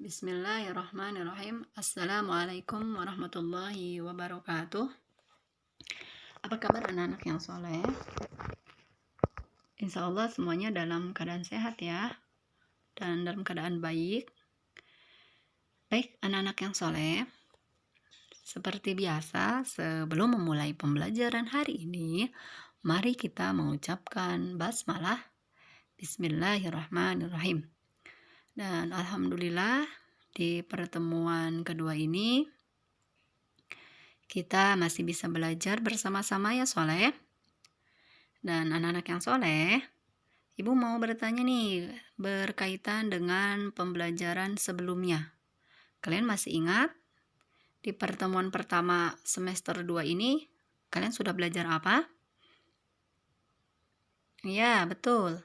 Bismillahirrahmanirrahim. Assalamualaikum warahmatullahi wabarakatuh. Apa kabar anak-anak yang soleh? Insya Allah semuanya dalam keadaan sehat ya, dan dalam keadaan baik. Baik anak-anak yang soleh, seperti biasa sebelum memulai pembelajaran hari ini, mari kita mengucapkan basmalah. Bismillahirrahmanirrahim. Dan alhamdulillah di pertemuan kedua ini kita masih bisa belajar bersama-sama ya soleh. Dan anak-anak yang soleh, Ibu mau bertanya nih berkaitan dengan pembelajaran sebelumnya. Kalian masih ingat di pertemuan pertama semester 2 ini kalian sudah belajar apa? Ya, betul.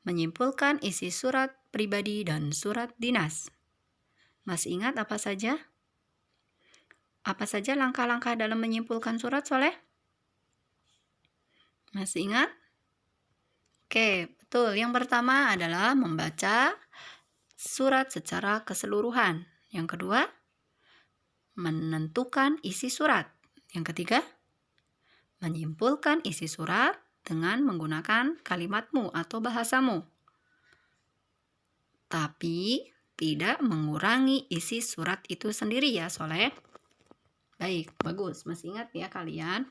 Menyimpulkan isi surat pribadi dan surat dinas. Masih ingat apa saja? Apa saja langkah-langkah dalam menyimpulkan surat, Soleh? Masih ingat? Oke, betul. Yang pertama adalah membaca surat secara keseluruhan. Yang kedua, menentukan isi surat. Yang ketiga, menyimpulkan isi surat dengan menggunakan kalimatmu atau bahasamu. Tapi tidak mengurangi isi surat itu sendiri ya, Soleh. Baik, bagus. Masih ingat ya kalian?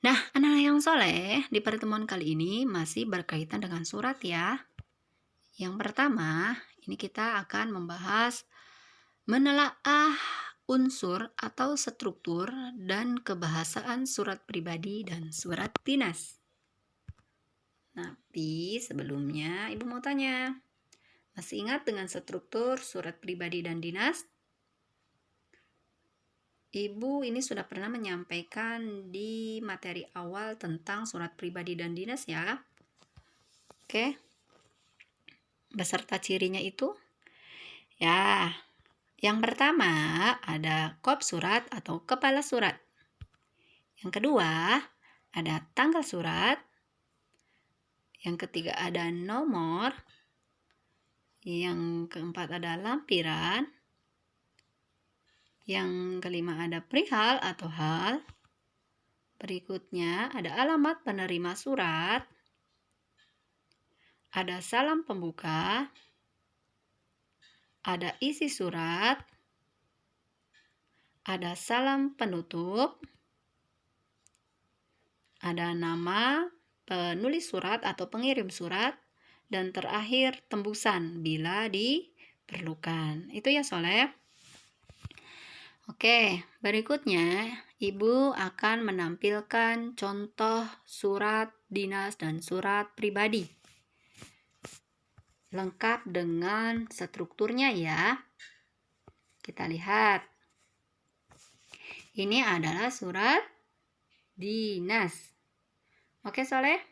Nah, anak-anak yang soleh, di pertemuan kali ini masih berkaitan dengan surat ya. Yang pertama, ini kita akan membahas menelaah unsur atau struktur dan kebahasaan surat pribadi dan surat dinas. Tapi sebelumnya Ibu mau tanya, masih ingat dengan struktur surat pribadi dan dinas? Ibu ini sudah pernah menyampaikan di materi awal tentang surat pribadi dan dinas ya. Oke. Beserta cirinya itu? Ya, yang pertama ada kop surat atau kepala surat. Yang kedua ada tanggal surat. Yang ketiga ada nomor. Yang keempat ada lampiran. Yang kelima ada perihal atau hal. Berikutnya ada alamat penerima surat. Ada salam pembuka. Ada isi surat. Ada salam penutup. Ada nama penulis surat atau pengirim surat. Dan terakhir tembusan bila diperlukan. Itu ya Soleh. Oke, berikutnya Ibu akan menampilkan contoh surat dinas dan surat pribadi. Lengkap dengan strukturnya ya. Kita lihat. Ini adalah surat dinas. Oke Soleh?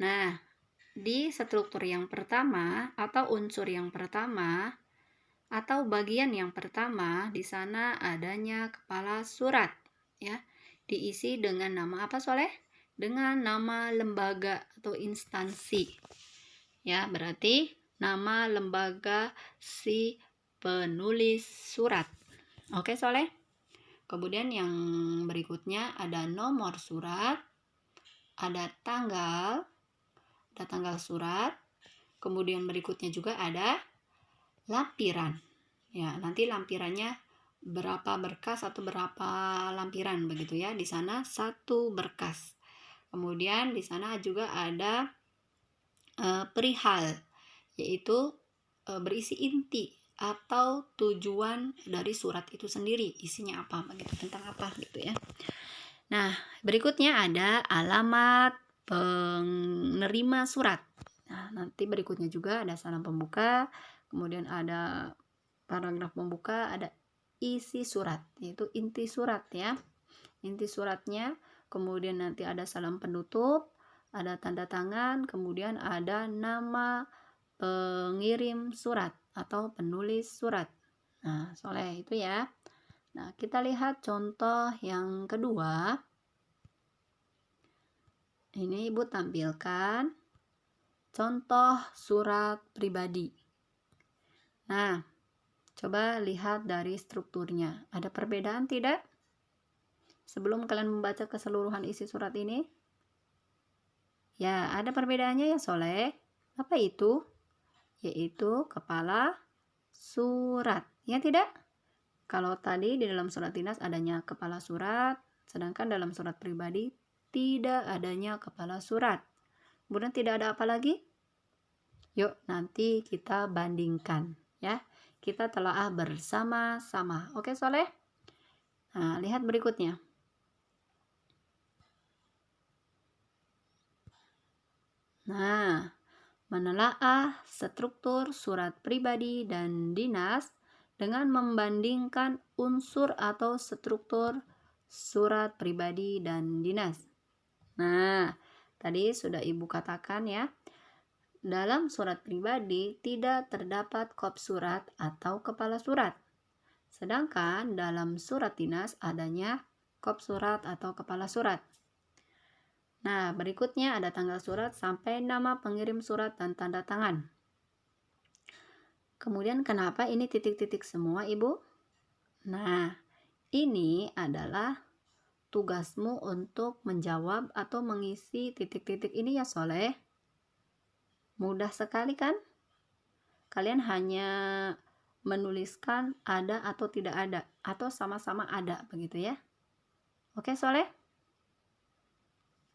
Nah, di struktur yang pertama atau unsur yang pertama atau bagian yang pertama, di sana adanya kepala surat ya. Diisi dengan nama apa Soleh? Dengan nama lembaga atau instansi. Ya, berarti nama lembaga si penulis surat. Oke Soleh? Kemudian yang berikutnya ada nomor surat, ada tanggal surat. Kemudian berikutnya juga ada lampiran. Ya, nanti lampirannya berapa berkas atau berapa lampiran begitu ya. Di sana 1 berkas. Kemudian di sana juga ada perihal, yaitu berisi inti atau tujuan dari surat itu sendiri, isinya apa begitu, tentang apa gitu ya. Nah, berikutnya ada alamat penerima surat. Nah, nanti berikutnya juga ada salam pembuka. Kemudian ada paragraf pembuka, ada isi surat, yaitu inti surat ya. Inti suratnya, kemudian nanti ada salam penutup, ada tanda tangan, kemudian ada nama pengirim surat atau penulis surat. Nah, Soleh itu ya. Nah, kita lihat contoh yang kedua. Ini Ibu tampilkan contoh surat pribadi. Nah, coba lihat dari strukturnya. Ada perbedaan tidak? Sebelum kalian membaca keseluruhan isi surat ini? Ya, ada perbedaannya ya Soleh. Apa itu? Yaitu kepala surat. Ya tidak? Kalau tadi di dalam surat dinas adanya kepala surat, sedangkan dalam surat pribadi tidak adanya kepala surat. Kemudian tidak ada apa lagi? Yuk nanti kita bandingkan ya. Kita telaah bersama-sama. Oke Soleh? Nah, lihat berikutnya. Nah, menelaah struktur surat pribadi dan dinas dengan membandingkan unsur atau struktur surat pribadi dan dinas. Nah, tadi sudah Ibu katakan ya, dalam surat pribadi tidak terdapat kop surat atau kepala surat. Sedangkan dalam surat dinas adanya kop surat atau kepala surat. Nah, berikutnya ada tanggal surat sampai nama pengirim surat dan tanda tangan. Kemudian kenapa ini titik-titik semua, Ibu? Nah, ini adalah tugasmu untuk menjawab atau mengisi titik-titik ini ya Soleh. Mudah sekali kan? Kalian hanya menuliskan ada atau tidak ada, atau sama-sama ada, begitu ya. Oke Soleh?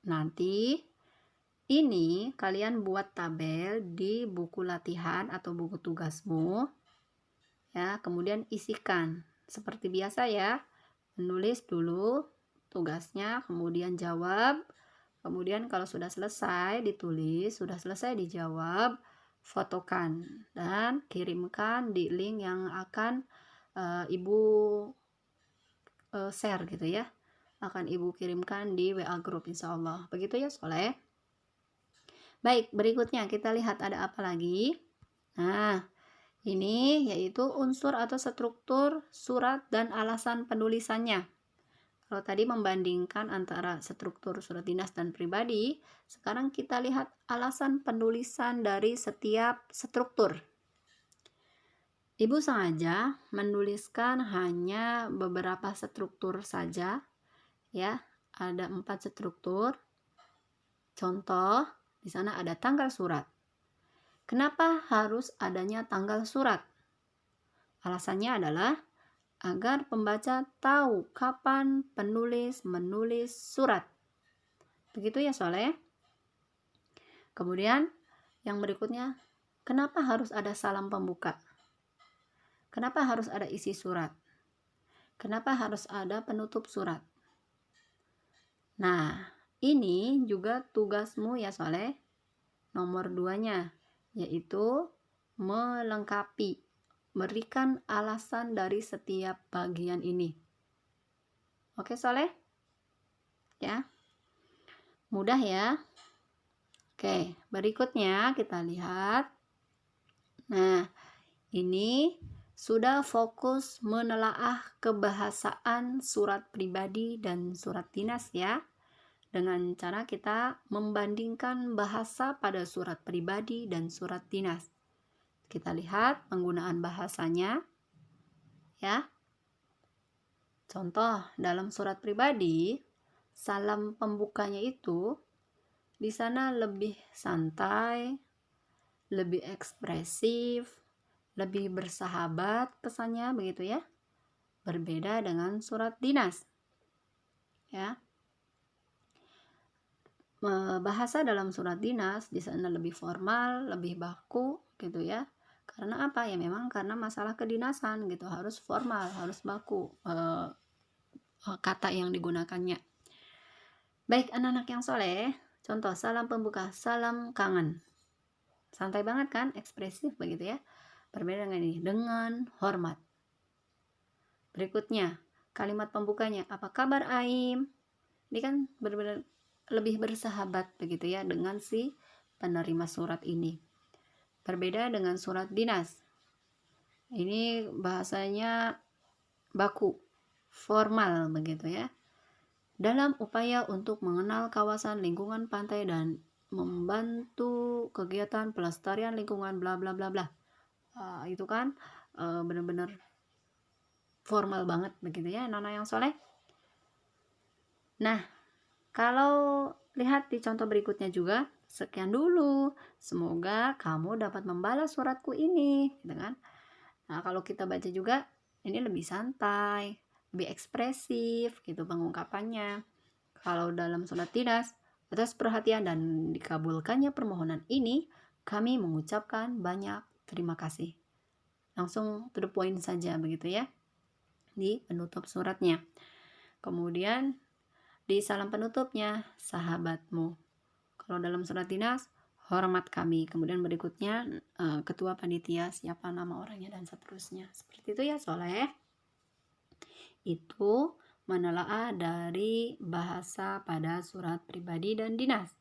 Nanti ini kalian buat tabel di buku latihan atau buku tugasmu ya, kemudian isikan seperti biasa ya, menulis dulu tugasnya, kemudian jawab, kemudian kalau sudah selesai ditulis, sudah selesai dijawab, fotokan dan kirimkan di link yang akan Ibu share gitu ya, akan Ibu kirimkan di WA group insya Allah. Begitu ya Soleh. Baik, berikutnya kita lihat ada apa lagi. Nah, ini yaitu unsur atau struktur surat dan alasan penulisannya. Kalau tadi membandingkan antara struktur surat dinas dan pribadi, sekarang kita lihat alasan penulisan dari setiap struktur. Ibu sengaja menuliskan hanya beberapa struktur saja ya, ada 4 struktur. Contoh, di sana ada tanggal surat. Kenapa harus adanya tanggal surat? Alasannya adalah agar pembaca tahu kapan penulis menulis surat. Begitu ya Soleh. Kemudian yang berikutnya, kenapa harus ada salam pembuka? Kenapa harus ada isi surat? Kenapa harus ada penutup surat? Nah, ini juga tugasmu ya Soleh. Nomor 2-nya, yaitu melengkapi, berikan alasan dari setiap bagian ini. Oke Soleh? Ya. Mudah ya. Oke, berikutnya kita lihat. Nah, ini sudah fokus menelaah kebahasaan surat pribadi dan surat dinas ya. Dengan cara kita membandingkan bahasa pada surat pribadi dan surat dinas. Kita lihat penggunaan bahasanya ya. Contoh, dalam surat pribadi, salam pembukanya itu di sana lebih santai, lebih ekspresif, lebih bersahabat kesannya begitu ya. Berbeda dengan surat dinas. Ya. Bahasa dalam surat dinas di sana lebih formal, lebih baku gitu ya. Karena apa? Ya memang karena masalah kedinasan gitu, harus formal, harus baku kata yang digunakannya. Baik anak-anak yang soleh, contoh salam pembuka, salam kangen. Santai banget kan, ekspresif begitu ya. Berbeda dengan ini, dengan hormat. Berikutnya, kalimat pembukanya, apa kabar Aim? Ini kan benar-benar lebih bersahabat begitu ya dengan si penerima surat ini. Berbeda dengan surat dinas. Ini bahasanya baku, formal begitu ya. Dalam upaya untuk mengenal kawasan lingkungan pantai dan membantu kegiatan pelestarian lingkungan bla bla bla bla. Itu kan benar-benar formal banget begitu ya anak-anak yang soleh. Nah, kalau lihat di contoh berikutnya juga, sekian dulu. Semoga kamu dapat membalas suratku ini, gitu kan. Nah, kalau kita baca juga ini lebih santai, lebih ekspresif gitu pengungkapannya. Kalau dalam surat dinas, atas perhatian dan dikabulkannya permohonan ini, kami mengucapkan banyak terima kasih. Langsung to the point saja begitu ya di penutup suratnya. Kemudian di salam penutupnya, sahabatmu. Kalau dalam surat dinas, hormat kami. Kemudian berikutnya ketua panitia, siapa nama orangnya dan seterusnya. Seperti itu ya Soleh. Itu menelaah dari bahasa pada surat pribadi dan dinas.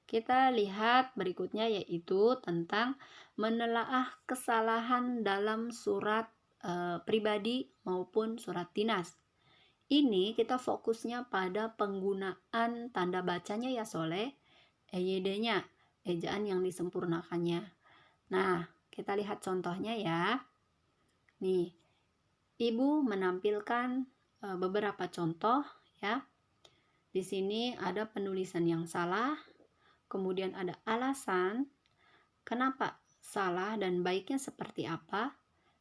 Kita lihat berikutnya yaitu tentang menelaah kesalahan dalam surat pribadi maupun surat dinas. Ini kita fokusnya pada penggunaan tanda bacanya ya Soleh, EYD-nya, ejaan yang disempurnakannya. Nah, kita lihat contohnya ya. Nih, Ibu menampilkan beberapa contoh ya. Di sini ada penulisan yang salah, kemudian ada alasan kenapa salah dan baiknya seperti apa.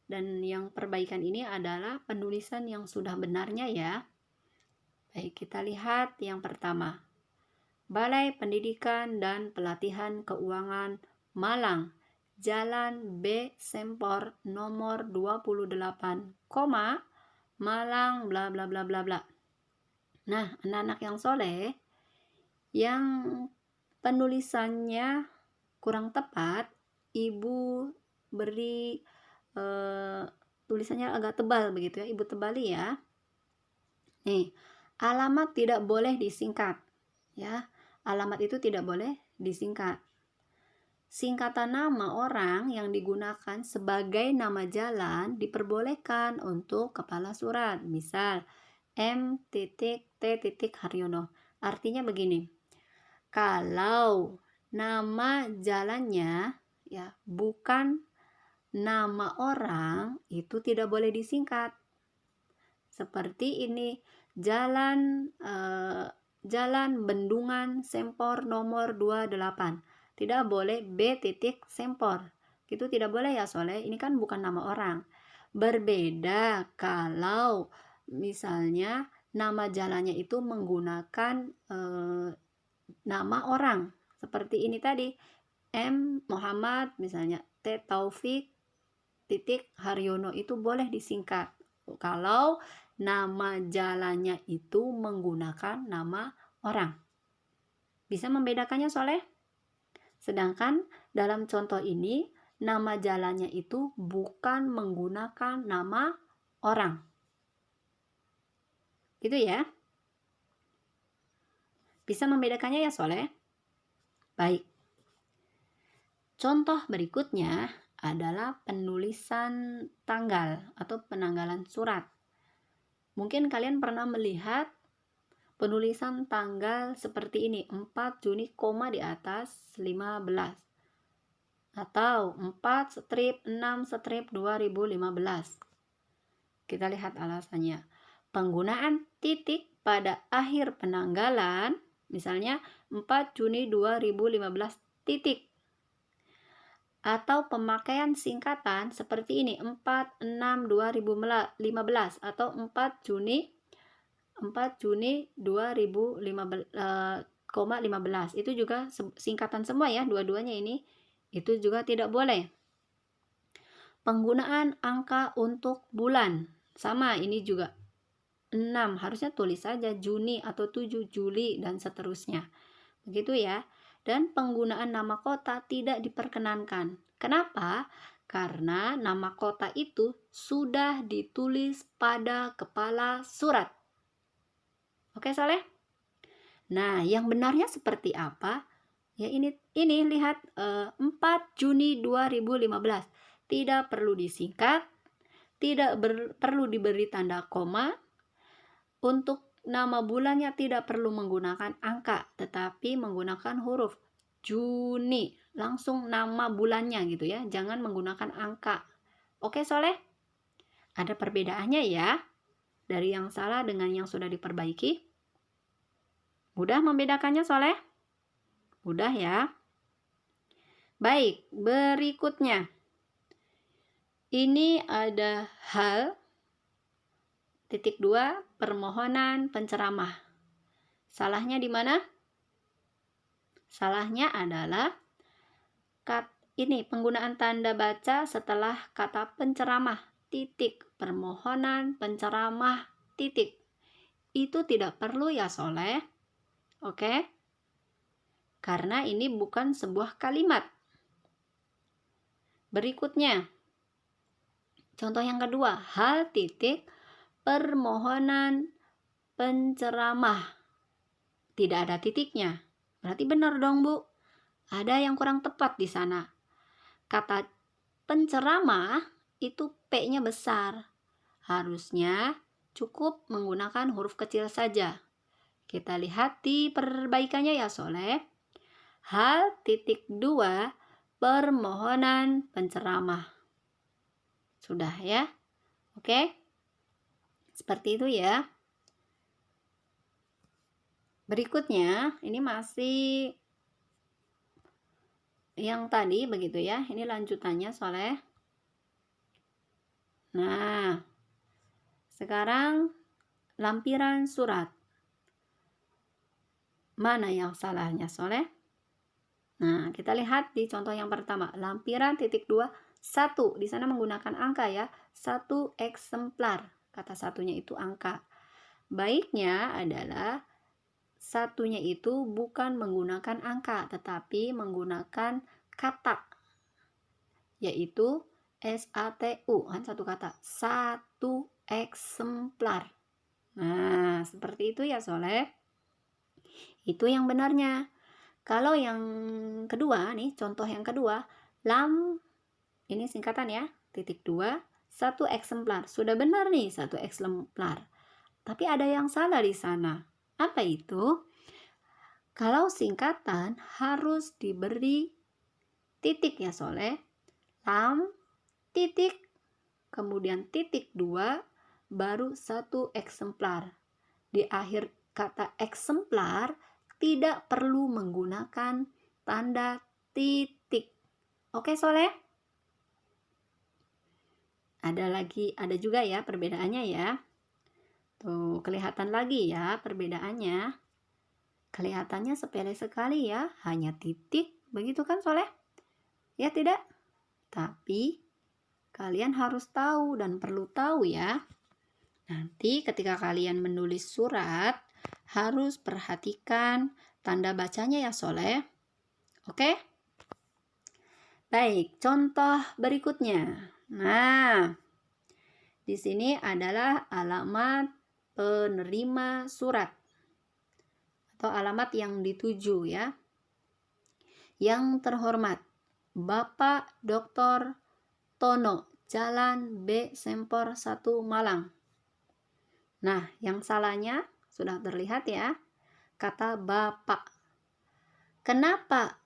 Dan yang perbaikan ini adalah penulisan yang sudah benarnya ya. Baik, kita lihat yang pertama. Balai Pendidikan dan Pelatihan Keuangan Malang, Jalan B Sempor nomor 28, Malang bla bla bla bla bla. Nah, anak-anak yang soleh yang penulisannya kurang tepat, Ibu beri tulisannya agak tebal begitu ya, Ibu tebali ya. Nih, alamat tidak boleh disingkat ya. Alamat itu tidak boleh disingkat. Singkatan nama orang yang digunakan sebagai nama jalan diperbolehkan untuk kepala surat. Misal M.T. Haryono. Artinya begini. Kalau nama jalannya ya bukan nama orang, itu tidak boleh disingkat. Seperti ini, Jalan Bendungan Sempor nomor 28. Tidak boleh B. Sempor. Itu tidak boleh ya Soleh. Ini kan bukan nama orang. Berbeda kalau misalnya nama jalannya itu menggunakan nama orang. Seperti ini tadi. M. Muhammad misalnya. T. Taufik Haryono itu boleh disingkat. Kalau nama jalannya itu menggunakan nama orang. Bisa membedakannya Soleh? Sedangkan dalam contoh ini, nama jalannya itu bukan menggunakan nama orang. Gitu ya. Bisa membedakannya ya Soleh? Baik. Contoh berikutnya adalah penulisan tanggal atau penanggalan surat. Mungkin kalian pernah melihat penulisan tanggal seperti ini, 4 Juni, di atas 15. Atau 4/6/2015. Kita lihat alasannya. Penggunaan titik pada akhir penanggalan, misalnya 4 Juni 2015 titik. Atau pemakaian singkatan seperti ini, 4/6/2015 atau 4 Juni 2015, itu juga singkatan semua ya, dua-duanya ini. Itu juga tidak boleh. Penggunaan angka untuk bulan, sama ini juga 6, harusnya tulis saja Juni atau 7 Juli dan seterusnya. Begitu ya. Dan penggunaan nama kota tidak diperkenankan. Kenapa? Karena nama kota itu sudah ditulis pada kepala surat. Oke Soleh? Nah, yang benarnya seperti apa? Ya ini lihat 4 Juni 2015. Tidak perlu disingkat, tidak perlu diberi tanda koma. Untuk nama bulannya tidak perlu menggunakan angka, tetapi menggunakan huruf Juni. langsung nama bulannya gitu ya. Jangan menggunakan angka. Oke, Soleh? Ada perbedaannya ya dari yang salah dengan yang sudah diperbaiki. Mudah membedakannya, Soleh? Mudah ya. Baik, berikutnya. Ini ada hal titik 2 permohonan penceramah. Salahnya di mana? Salahnya adalah ini penggunaan tanda baca setelah kata penceramah titik permohonan penceramah titik. Itu tidak perlu ya, Soleh. Oke? Karena ini bukan sebuah kalimat. Berikutnya. Contoh yang kedua, hal titik permohonan penceramah. Tidak ada titiknya. Berarti benar dong, Bu. Ada yang kurang tepat di sana. Kata penceramah itu P-nya besar. Harusnya cukup menggunakan huruf kecil saja. Kita lihat di perbaikannya ya, Soleh. Hal titik 2 permohonan penceramah. Sudah ya? Oke? Seperti itu ya. Berikutnya, ini masih yang tadi begitu ya. Ini lanjutannya, Soleh. Nah, sekarang lampiran surat. Mana yang salahnya, Soleh? Nah, kita lihat di contoh yang pertama. Lampiran titik 2, 1. Di sana menggunakan angka ya. 1 eksemplar. Kata satunya itu angka. Baiknya adalah satunya itu bukan menggunakan angka, tetapi menggunakan kata, yaitu SATU, kan satu kata, 1 eksemplar. Nah, seperti itu ya, Soleh. Itu yang benarnya. Kalau yang kedua nih, contoh yang kedua, ini singkatan ya, titik 2, 1 eksemplar. Sudah benar nih, 1 eksemplar. Tapi ada yang salah di sana. Apa itu? Kalau singkatan harus diberi titik ya, Soleh. Titik, kemudian titik 2, baru 1 eksemplar. Di akhir kata eksemplar tidak perlu menggunakan tanda titik. Oke, Soleh? Ada juga ya perbedaannya ya. Tuh, kelihatan lagi ya perbedaannya. Kelihatannya sepele sekali ya, hanya titik, begitu kan, Soleh? Ya tidak? Tapi kalian harus tahu dan perlu tahu ya. Nanti ketika kalian menulis surat, harus perhatikan tanda bacanya ya, Soleh. Oke? Baik, contoh berikutnya. Nah, di sini adalah alamat penerima surat atau alamat yang dituju ya. Yang terhormat, Bapak Dr. Tono, Jalan B. Sempor 1 Malang. Nah, yang salahnya sudah terlihat ya, kata Bapak. Kenapa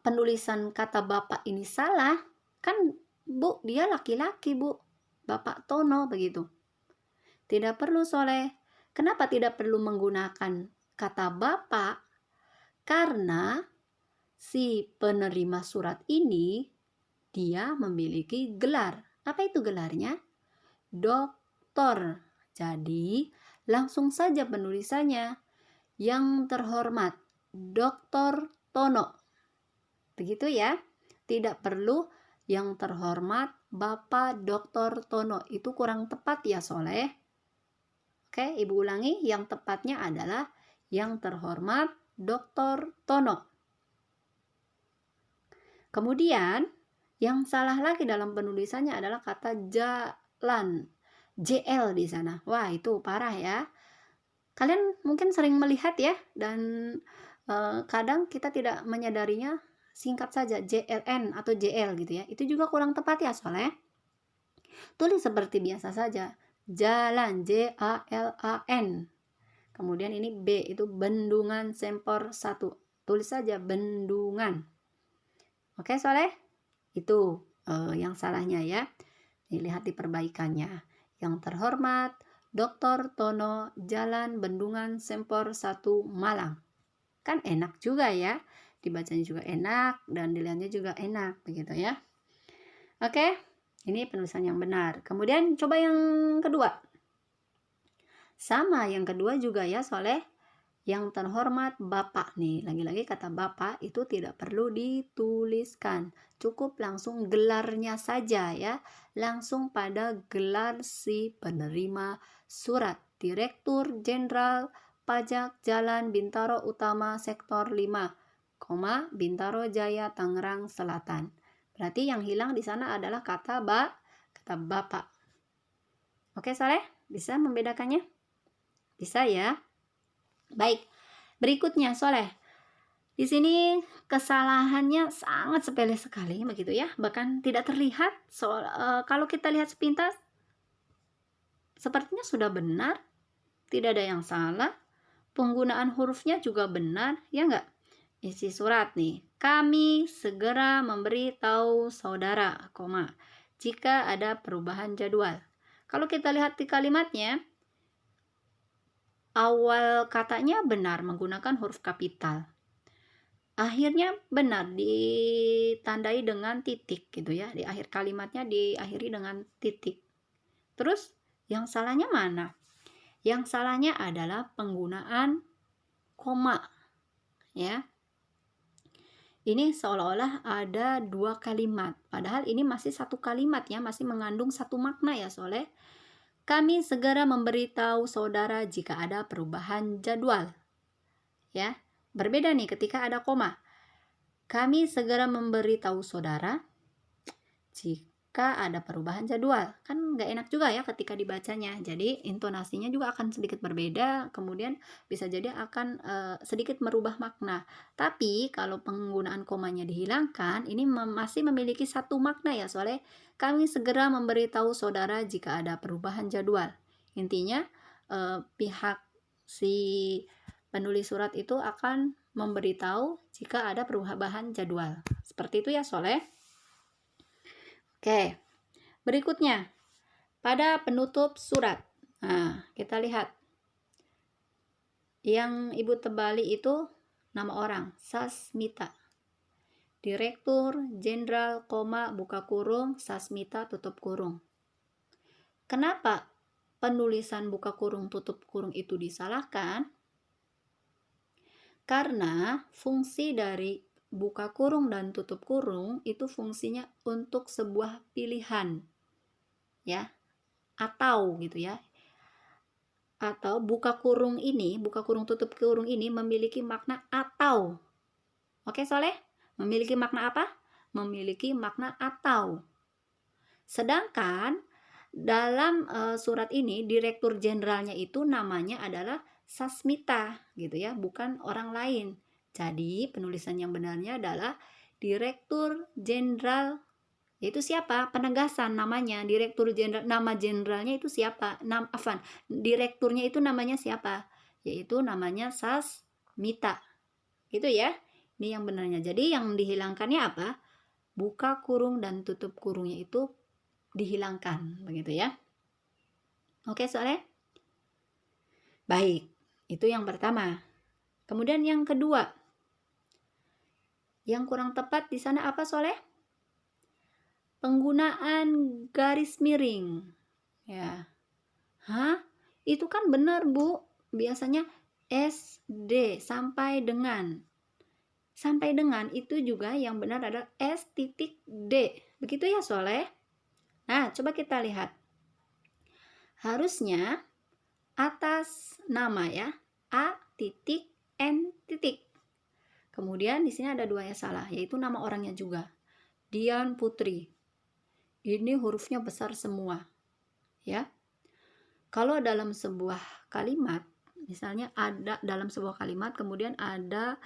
penulisan kata Bapak ini salah? Kan Bu, dia laki-laki Bu, Bapak Tono begitu. Tidak perlu, Soleh. Kenapa tidak perlu menggunakan kata Bapak? Karena si penerima surat ini dia memiliki gelar. Apa itu gelarnya? Doktor. Jadi, langsung saja penulisannya. Yang terhormat, Dr. Tono. Begitu ya. Tidak perlu yang terhormat Bapak Dr. Tono. Itu kurang tepat ya, Soleh. Oke, Ibu ulangi. Yang tepatnya adalah yang terhormat Dr. Tono. Kemudian, yang salah lagi dalam penulisannya adalah kata jalan. JL di sana. Wah, itu parah ya. Kalian mungkin sering melihat ya, dan kadang kita tidak menyadarinya, singkat saja JLN atau JL gitu ya. Itu juga kurang tepat ya, Soleh. Tulis seperti biasa saja. Jalan, JALAN. Kemudian ini B, itu Bendungan Sempor 1. Tulis saja Bendungan. Oke, Soleh? Itu yang salahnya ya. Dilihat di perbaikannya. Yang terhormat, Dr. Tono, Jalan Bendungan Sempor 1, Malang. Kan enak juga ya. Dibacanya juga enak dan dilihatnya juga enak begitu ya. Oke, ini penulisan yang benar. Kemudian coba yang kedua. Sama yang kedua juga ya, Soleh. Yang terhormat Bapak nih, lagi-lagi kata Bapak itu tidak perlu dituliskan. Cukup langsung gelarnya saja ya. Langsung pada gelar si penerima surat. Direktur Jenderal Pajak Jalan Bintaro Utama Sektor 5, Bintaro Jaya Tangerang Selatan. Berarti yang hilang di sana adalah kata Bapak. Oke, Saleh? Bisa membedakannya? Bisa ya? Baik, berikutnya Soleh. Di sini kesalahannya sangat sepele sekali begitu ya, bahkan tidak terlihat. Kalau kita lihat sepintas, sepertinya sudah benar, tidak ada yang salah. Penggunaan hurufnya juga benar, ya enggak? Isi surat nih. Kami segera memberitahu saudara, jika ada perubahan jadwal. Kalau kita lihat di kalimatnya, awal katanya benar menggunakan huruf kapital. Akhirnya benar ditandai dengan titik gitu ya. Di akhir kalimatnya diakhiri dengan titik. Terus yang salahnya mana? Yang salahnya adalah penggunaan koma ya. Ini seolah-olah ada dua kalimat. Padahal ini masih satu kalimat ya, masih mengandung satu makna ya, Soleh. Kami segera memberitahu saudara jika ada perubahan jadwal. Ya, berbeda nih ketika ada koma. Kami segera memberitahu saudara jika ada perubahan jadwal. Kan nggak enak juga ya ketika dibacanya. Jadi intonasinya juga akan sedikit berbeda. Kemudian bisa jadi akan sedikit merubah makna. Tapi kalau penggunaan komanya dihilangkan, ini masih memiliki satu makna ya, soalnya kami segera memberitahu saudara jika ada perubahan jadwal. Intinya pihak si penulis surat itu akan memberitahu jika ada perubahan jadwal. Seperti itu ya, Soleh. Oke, berikutnya pada penutup surat. Nah, kita lihat yang ibu tebali itu nama orang, Sasmita. Direktur Jenderal, buka kurung, Sasmita tutup kurung. Kenapa penulisan buka kurung tutup kurung itu disalahkan? Karena fungsi dari buka kurung dan tutup kurung itu fungsinya untuk sebuah pilihan ya, atau gitu ya, atau buka kurung tutup kurung ini memiliki makna atau. Oke, Soleh, memiliki makna apa? Memiliki makna atau. Sedangkan dalam surat ini direktur jenderalnya itu namanya adalah Sasmita gitu ya, bukan orang lain. Jadi penulisan yang benarnya adalah Direktur Jenderal, yaitu siapa? Penegasan namanya. Direktur Jenderal, nama jenderalnya itu siapa? Direkturnya itu namanya siapa? Yaitu namanya Sasmita. Gitu ya. Ini yang benarnya. Jadi yang dihilangkannya apa? Buka kurung dan tutup kurungnya itu dihilangkan, begitu ya. Oke, soalnya? Baik, itu yang pertama. Kemudian yang kedua, yang kurang tepat di sana apa, Soleh? Penggunaan garis miring. Ya. Hah? Itu kan benar, Bu. Biasanya SD sampai dengan. Sampai dengan itu juga yang benar adalah S titik D. Begitu ya, Soleh? Nah, coba kita lihat. Harusnya atas nama ya, A titik N titik. Kemudian di sini ada dua yang salah, yaitu nama orangnya juga. Dian Putri. Ini hurufnya besar semua. Ya. Kalau dalam sebuah kalimat, misalnya ada dalam sebuah kalimat kemudian ada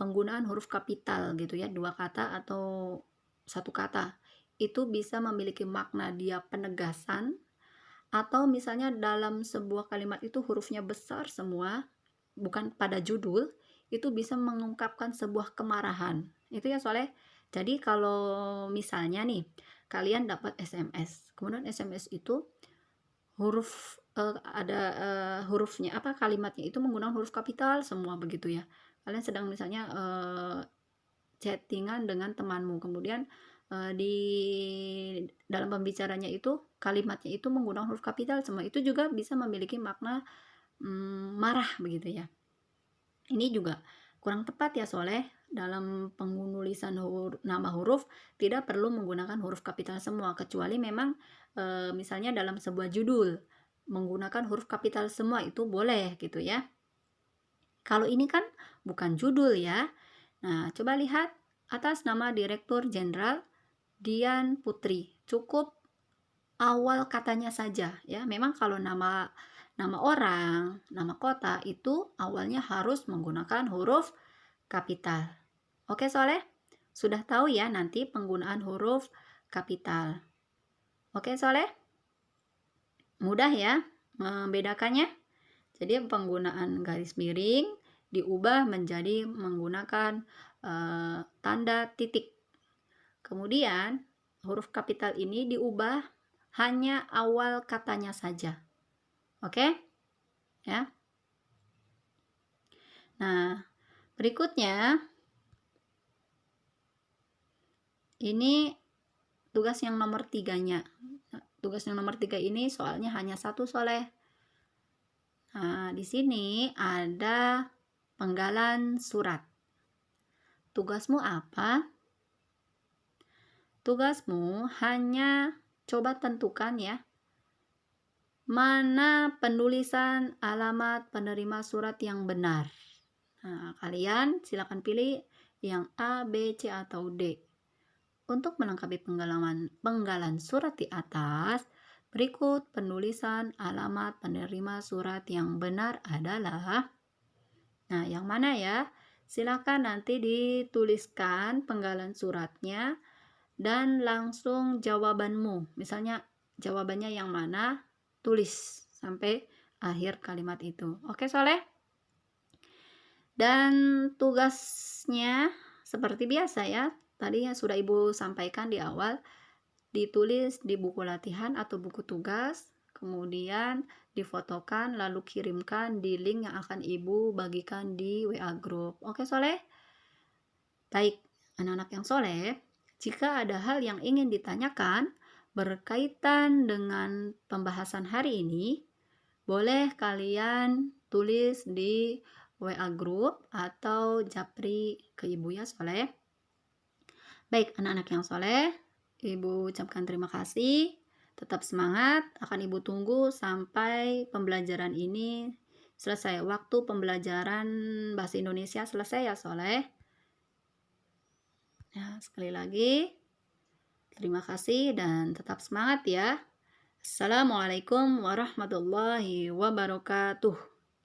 penggunaan huruf kapital gitu ya, dua kata atau satu kata. Itu bisa memiliki makna dia penegasan, atau misalnya dalam sebuah kalimat itu hurufnya besar semua, bukan pada judul, itu bisa mengungkapkan sebuah kemarahan. Itu ya, soalnya Jadi kalau misalnya nih, kalian dapat SMS, kemudian SMS itu hurufnya kalimatnya itu menggunakan huruf kapital semua begitu ya. Kalian sedang misalnya, chatting dengan temanmu, kemudian, di dalam pembicaranya itu, kalimatnya itu menggunakan huruf kapital semua, itu juga bisa memiliki makna, marah begitu ya. Ini juga kurang tepat ya Soleh, dalam penulisan nama huruf tidak perlu menggunakan huruf kapital semua, kecuali memang, misalnya dalam sebuah judul, menggunakan huruf kapital semua itu boleh gitu ya. Kalau ini kan bukan judul ya. Nah, coba lihat atas nama Direktur Jenderal Dian Putri, cukup awal katanya saja ya. Memang kalau nama nama orang, nama kota itu awalnya harus menggunakan huruf kapital. Oke, Soleh? Sudah tahu ya nanti penggunaan huruf kapital. Oke, Soleh? Mudah ya membedakannya. Jadi penggunaan garis miring diubah menjadi menggunakan tanda titik. Kemudian huruf kapital ini diubah hanya awal katanya saja. Oke? Ya. Nah, berikutnya ini tugas yang nomor 3-nya. Tugas yang nomor 3 ini soalnya hanya satu Soleh. Nah, di sini ada penggalan surat. Tugasmu apa? Tugasmu hanya coba tentukan ya, mana penulisan alamat penerima surat yang benar. Nah, kalian silakan pilih yang A, B, C, atau D. Untuk melengkapi penggalan surat di atas, berikut penulisan alamat penerima surat yang benar adalah, nah yang mana ya? Silakan nanti dituliskan penggalan suratnya dan langsung jawabanmu. Misalnya jawabannya yang mana, tulis sampai akhir kalimat itu. Oke, Soleh? Dan tugasnya seperti biasa ya. Tadi yang sudah Ibu sampaikan di awal, ditulis di buku latihan atau buku tugas, kemudian difotokan lalu kirimkan di link yang akan Ibu bagikan di WA group. Oke, Soleh? Baik, anak-anak yang soleh, jika ada hal yang ingin ditanyakan berkaitan dengan pembahasan hari ini, boleh kalian tulis di WA group atau japri ke Ibu ya Soleh. Baik, anak-anak yang soleh, Ibu ucapkan terima kasih. Tetap semangat, akan Ibu tunggu sampai pembelajaran ini selesai. Waktu pembelajaran bahasa Indonesia selesai ya Soleh. Ya, sekali lagi, terima kasih dan tetap semangat ya. Assalamualaikum warahmatullahi wabarakatuh.